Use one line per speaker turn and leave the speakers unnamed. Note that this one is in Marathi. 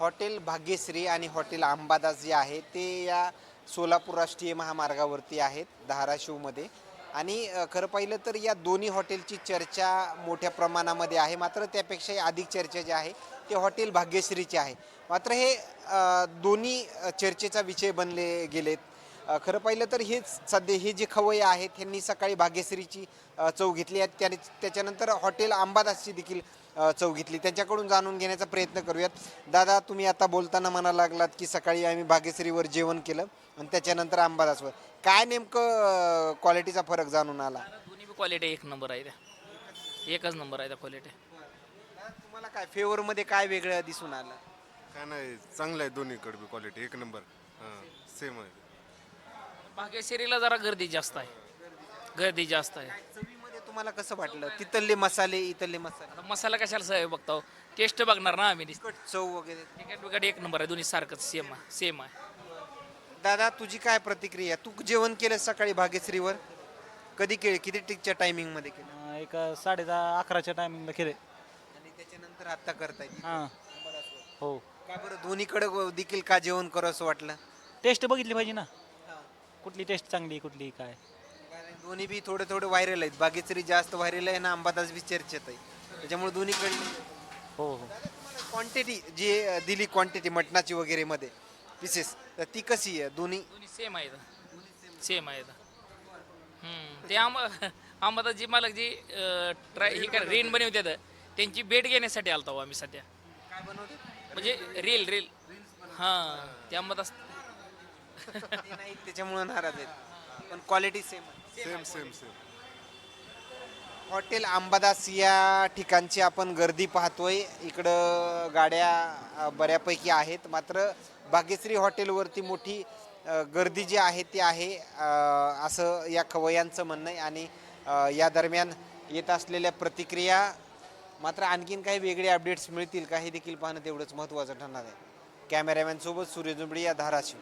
हॉटेल भाग्यश्री आणि हॉटेल अंबादास जे आहे ते या सोलापूर राष्ट्रीय महामार्गावरती आहेत धाराशिवमध्ये. आणि खरं पाहिलं तर या दोन्ही हॉटेलची चर्चा मोठ्या प्रमाणामध्ये आहे. मात्र त्यापेक्षाही अधिक चर्चा जी आहे ते हॉटेल भाग्यश्रीची आहे. मात्र हे दोन्ही चर्चेचा विषय बनले गेलेत. खरं पाहिलं तर हेच सध्या हे जे खवय्ये आहेत ह्यांनी सकाळी भाग्यश्रीची चव घेतली आहे. त्याच्यानंतर हॉटेल अंबादासची देखील चव घेतली. त्यांच्याकडून जाणून घेण्याचा प्रयत्न करूयात. दादा, तुम्ही आता बोलताना म्हणायला लागलात की सकाळी आम्ही भाग्यश्रीवर जेवण केलं आणि त्याच्यानंतर अंबादासवर. काय नेमकं क्वालिटीचा फरक जाणून आला?
दोन्ही बी क्वालिटी एक नंबर आहे त्या. एकच नंबर आहे त्या क्वालिटी.
तुम्हाला काय फेवरमध्ये काय वेगळं दिसून आलं?
काय नाही, चांगलं आहे दोन्हीकडे बी क्वालिटी एक नंबर. हां, सेम आहे.
भाग्यश्रीला जरा गर्दी जास्त आहे. गर्दी जास्त आहे.
चवीमध्ये तुम्हाला कसं वाटलं? तिथले मसाले, इथले मसाले,
आता मसाला कशाला सवय बघतो, टेस्ट बघणार ना आम्ही.
तिखट चव वगैरे.
तिकट बिकट एक नंबर आहे, दोन्ही सारखंच सेम आहे. सेम आहे.
दादा, तुझी काय प्रतिक्रिया? तू जेवण केलं सकाळी भाग्यश्रीवर? कधी केले, किती टिकच्या टायमिंग मध्ये केलं?
एक 10:30-11च्या टायमिंगला केले.
आणि त्याच्यानंतर आता करताय?
हां हो.
का बरं दोन्हीकडे देखील का जेवण करू असं वाटलं?
टेस्ट बघितली पाहिजे ना, कुठली टेस्ट चांगली कुठली काय.
कारण दोन्ही बी थोडे थोडे व्हायरल आहेत. भाग्यश्री जास्त व्हायरल आहे ना अंबादास बी चर्चेत आहे. त्याच्यामुळे दोन्हीकडे
हो हो.
क्वांटिटी जी दिली, क्वांटिटी मटणाची वगैरे मध्ये पीसेस, तर ती कशी आहे? दोन्ही
दोन्ही सेम आहेत. सेम आहेत. ते आम्हाला जी मालक जी ट्राय ही काय रेन बनवतात त्यांची भेट घेण्यासाठी आलतो आम्ही सध्या.
काय बनवते?
म्हणजे रील हां ते आंबादास.
ते नाही त्याच्यामुळे नाराज आहेत, पण क्वालिटी सेम आहे.
Same same same.
Hotel Ambadas या ठिकाणची आपण गर्दी पाहतोय. इकडं गाड्या बऱ्यापैकी आहेत. मात्र भाग्यश्री हॉटेलवरती मोठी गर्दी जी आहे ती आहे असं या खवय्यांचं म्हणणं आहे. आणि या दरम्यान येत असलेल्या प्रतिक्रिया, मात्र आणखीन काही वेगळे अपडेट्स मिळतील का हे देखील पाहणं तेवढंच महत्त्वाचं ठरणार आहे. कॅमेरामॅन सोबत सूर्य जुंबडी, या धाराशिव.